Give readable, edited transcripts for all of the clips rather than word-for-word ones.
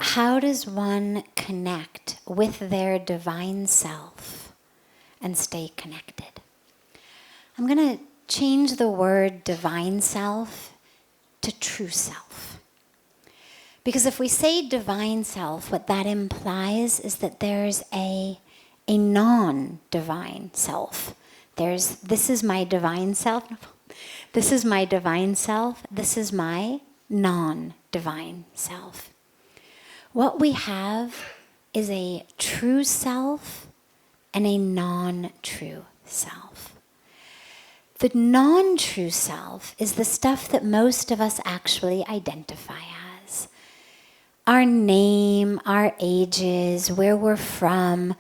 How does one connect with their divine self and stay connected? I'm going to change the word divine self to true self. Because if we say divine self, what that implies is that there's a non-divine self. This is my divine self. This is my divine self. This is my non-divine self. What we have is a true self and a non-true self. The non-true self is the stuff that most of us actually identify as. Our name, our ages, where we're from,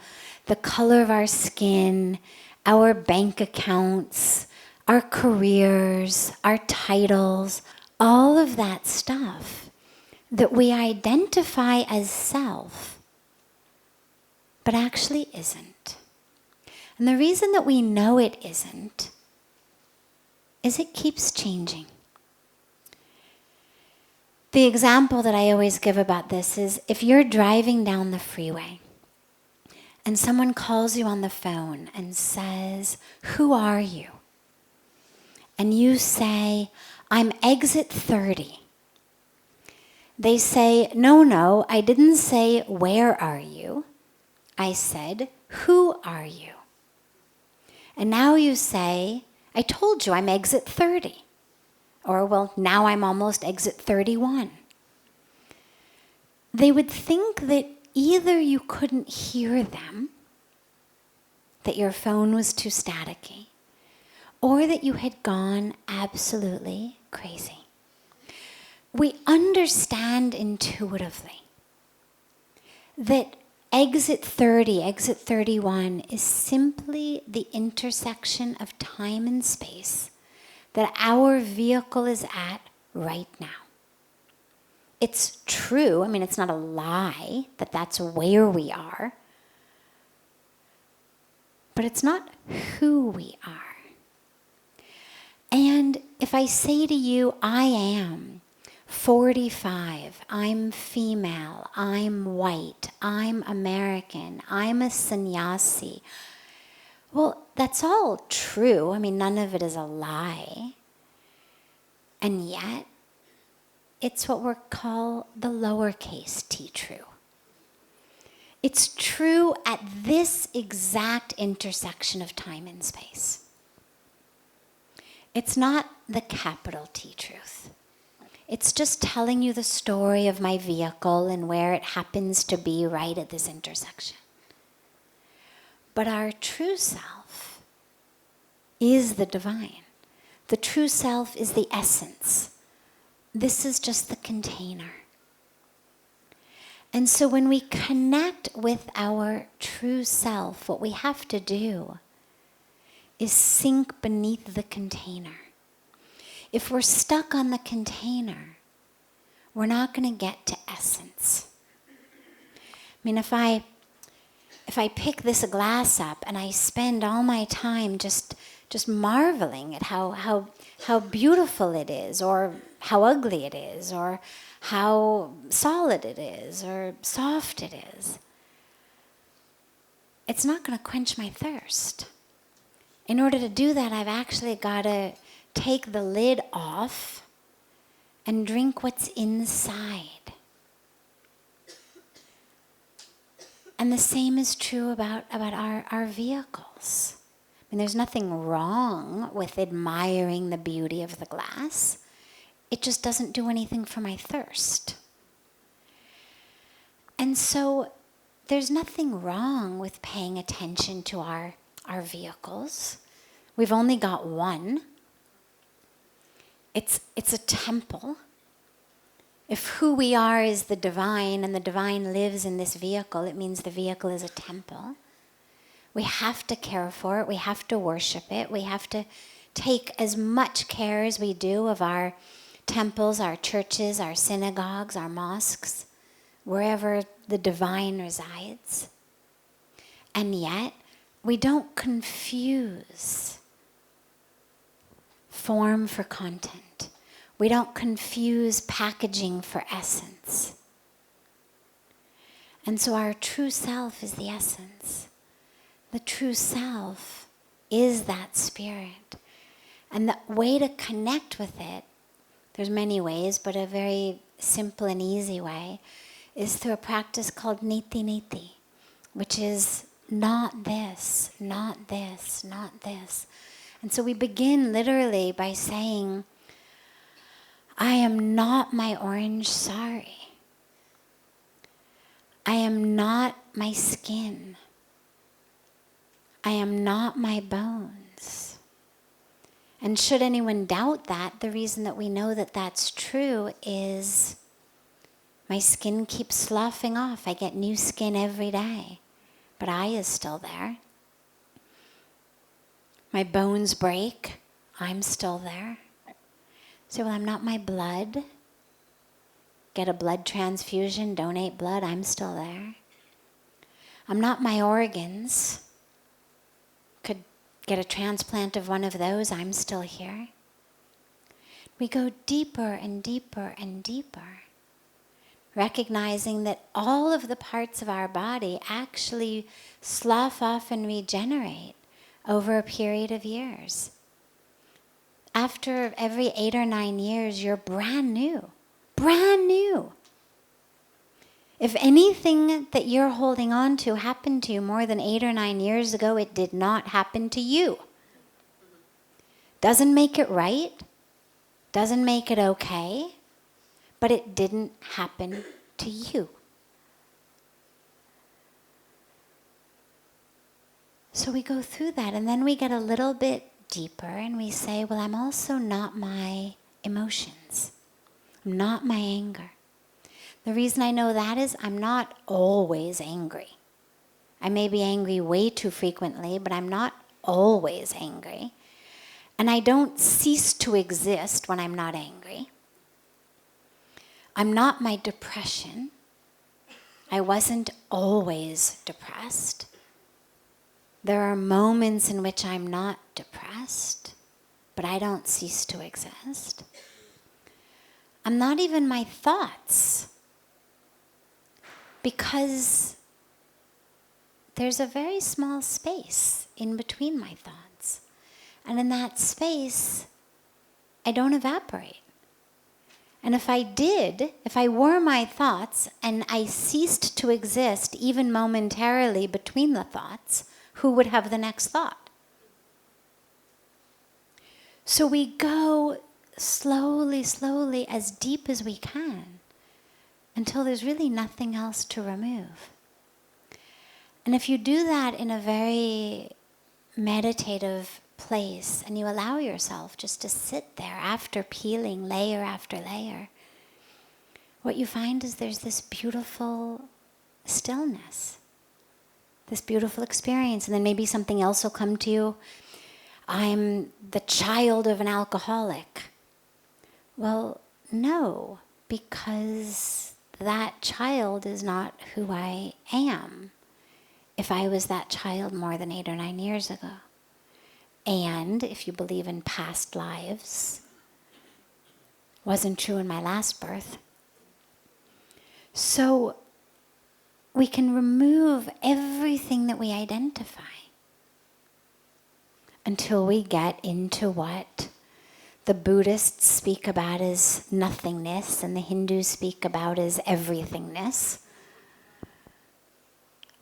the color of our skin, our bank accounts, our careers, our titles, all of that stuff that we identify as self, but actually isn't. And the reason that we know it isn't is it keeps changing. The example that I always give about this is if you're driving down the freeway and someone calls you on the phone and says, "Who are you?" And you say, "I'm exit 30. They say, no, I didn't say, "Where are you?" I said, "Who are you?" And now you say, "I told you I'm exit 30. Or, well, now I'm almost exit 31. They would think that either you couldn't hear them, that your phone was too staticky, or that you had gone absolutely crazy. We understand intuitively that exit 30, exit 31 is simply the intersection of time and space that our vehicle is at right now. It's true, it's not a lie that that's where we are, but it's not who we are. And if I say to you, I am 45, I'm female, I'm white, I'm American, I'm a sannyasi, well, that's all true. None of it is a lie. And yet, it's what we call the lowercase t true. It's true at this exact intersection of time and space. It's not the capital T truth. It's just telling you the story of my vehicle and where it happens to be right at this intersection. But our true self is the divine. The true self is the essence. This is just the container. And so when we connect with our true self, what we have to do is sink beneath the container. If we're stuck on the container, we're not going to get to essence. If I pick this glass up and I spend all my time just marveling at how beautiful it is, or how ugly it is, or how solid it is, or soft it is, it's not going to quench my thirst. In order to do that, I've actually got to take the lid off and drink what's inside. And the same is true about our vehicles. There's nothing wrong with admiring the beauty of the glass. It just doesn't do anything for my thirst. And so there's nothing wrong with paying attention to our vehicles. We've only got one. It's a temple. If who we are is the divine and the divine lives in this vehicle, it means the vehicle is a temple. We have to care for it. We have to worship it. We have to take as much care as we do of our temples, our churches, our synagogues, our mosques, wherever the divine resides. And yet, we don't confuse form for content. We don't confuse packaging for essence. And so our true self is the essence. The true self is that spirit. And the way to connect with it, there's many ways, but a very simple and easy way, is through a practice called niti niti, which is not this, not this, not this. And so we begin literally by saying, I am not my orange sari. I am not my skin. I am not my bones. And should anyone doubt that, the reason that we know that that's true is my skin keeps sloughing off. I get new skin every day, but I is still there. My bones break. I'm still there. So, well, I'm not my blood. Get a blood transfusion, donate blood, I'm still there. I'm not my organs. Could get a transplant of one of those, I'm still here. We go deeper and deeper and deeper, recognizing that all of the parts of our body actually slough off and regenerate over a period of years. After every 8 or 9 years, you're brand new. Brand new. If anything that you're holding on to happened to you more than 8 or 9 years ago, it did not happen to you. Doesn't make it right, doesn't make it okay, but it didn't happen to you. So we go through that, and then we get a little bit deeper and we say, well, I'm also not my emotions. I'm not my anger. The reason I know that is I'm not always angry. I may be angry way too frequently, but I'm not always angry. And I don't cease to exist when I'm not angry. I'm not my depression. I wasn't always depressed. There are moments in which I'm not depressed, but I don't cease to exist. I'm not even my thoughts, because there's a very small space in between my thoughts. And in that space, I don't evaporate. And if I were my thoughts and I ceased to exist even momentarily between the thoughts, who would have the next thought? So we go slowly, slowly, as deep as we can, until there's really nothing else to remove. And if you do that in a very meditative place, and you allow yourself just to sit there after peeling layer after layer, what you find is there's this beautiful stillness, this beautiful experience. And then maybe something else will come to you. I'm the child of an alcoholic. Well, no, because that child is not who I am if I was that child more than 8 or 9 years ago. And if you believe in past lives, wasn't true in my last birth. So we can remove everything that we identify until we get into what the Buddhists speak about as nothingness and the Hindus speak about as everythingness.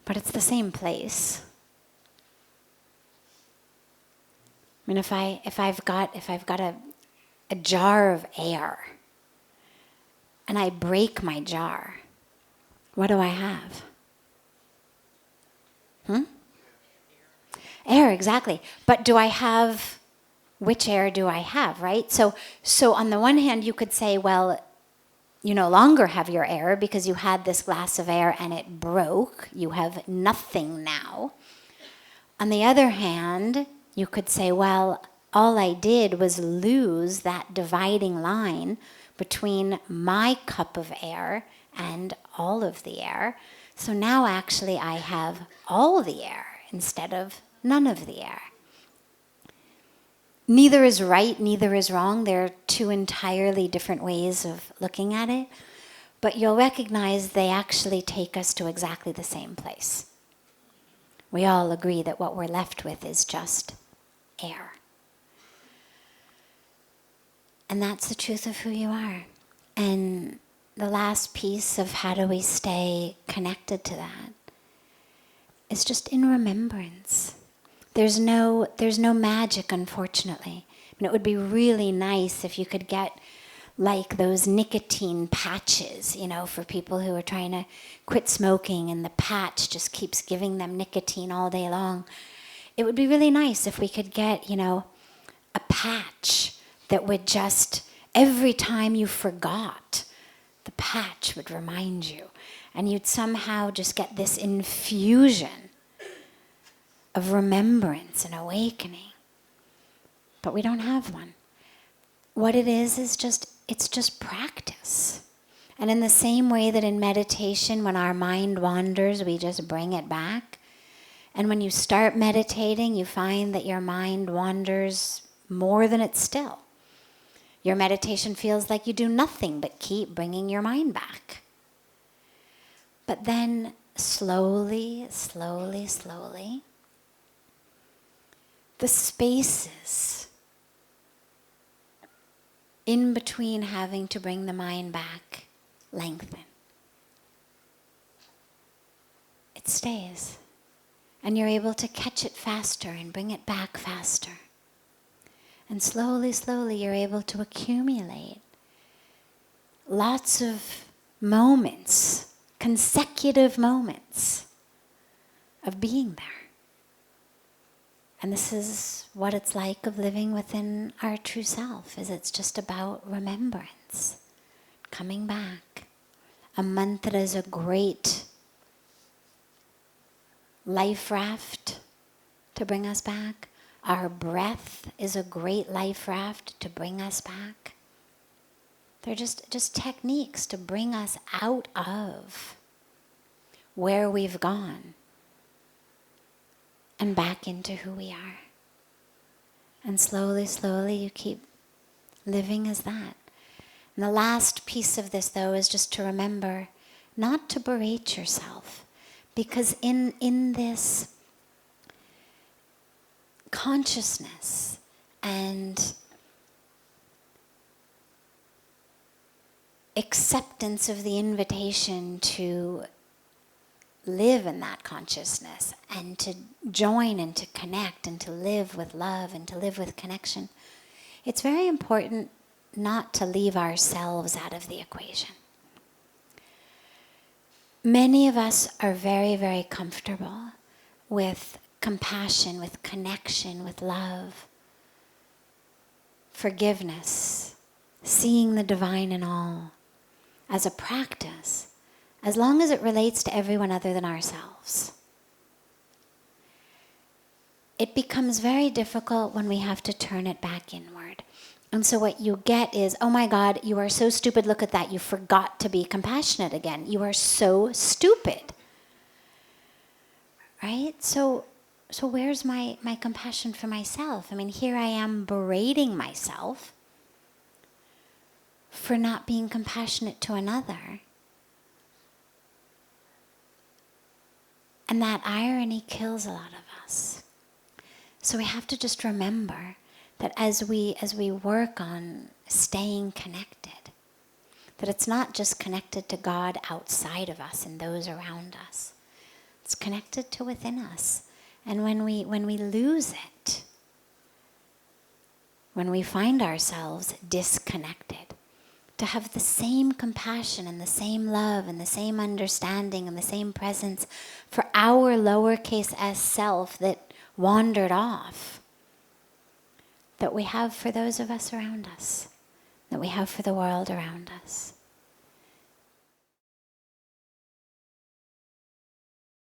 But it's the same place. I mean, if I've got a jar of air and I break my jar, what do I have? Air, exactly. But do I have, which air do I have, right? So on the one hand, you could say, well, you no longer have your air because you had this glass of air and it broke. You have nothing now. On the other hand, you could say, well, all I did was lose that dividing line between my cup of air and all of the air. So now actually I have all the air instead of none of the air. neither is right, neither is wrong. They're two entirely different ways of looking at it. But you'll recognize they actually take us to exactly the same place. We all agree that what we're left with is just air. And that's the truth of who you are. And the last piece of how do we stay connected to that is just in remembrance. There's no magic, unfortunately. And it would be really nice if you could get like those nicotine patches, for people who are trying to quit smoking and the patch just keeps giving them nicotine all day long. It would be really nice if we could get, a patch that would just, every time you forgot, the patch would remind you. And you'd somehow just get this infusion of remembrance and awakening. But we don't have one. What it is it's just practice. And in the same way that in meditation, when our mind wanders, we just bring it back. And when you start meditating, you find that your mind wanders more than it's still. Your meditation feels like you do nothing but keep bringing your mind back. But then slowly, slowly, slowly, the spaces in between having to bring the mind back lengthen. It stays. And you're able to catch it faster and bring it back faster. And slowly, slowly, you're able to accumulate lots of moments, consecutive moments of being there. And this is what it's like of living within our true self, is it's just about remembrance, coming back. A mantra is a great life raft to bring us back. Our breath is a great life raft to bring us back. They're just techniques to bring us out of where we've gone and back into who we are. And slowly, slowly you keep living as that. And the last piece of this, though, is just to remember not to berate yourself. Because in this consciousness and acceptance of the invitation to live in that consciousness and to join and to connect and to live with love and to live with connection, it's very important not to leave ourselves out of the equation. Many of us are very, very comfortable with compassion, with connection, with love, forgiveness, seeing the divine in all as a practice, as long as it relates to everyone other than ourselves. It becomes very difficult when we have to turn it back inward. And so what you get is, oh my God, you are so stupid, look at that, you forgot to be compassionate again. You are so stupid. Right? So where's my compassion for myself? I mean, here I am berating myself for not being compassionate to another. And that irony kills a lot of us. So we have to just remember that as we work on staying connected, that it's not just connected to God outside of us and those around us. It's connected to within us. And when we lose it, when we find ourselves disconnected, to have the same compassion and the same love and the same understanding and the same presence for our lowercase s self that wandered off, that we have for those of us around us, that we have for the world around us.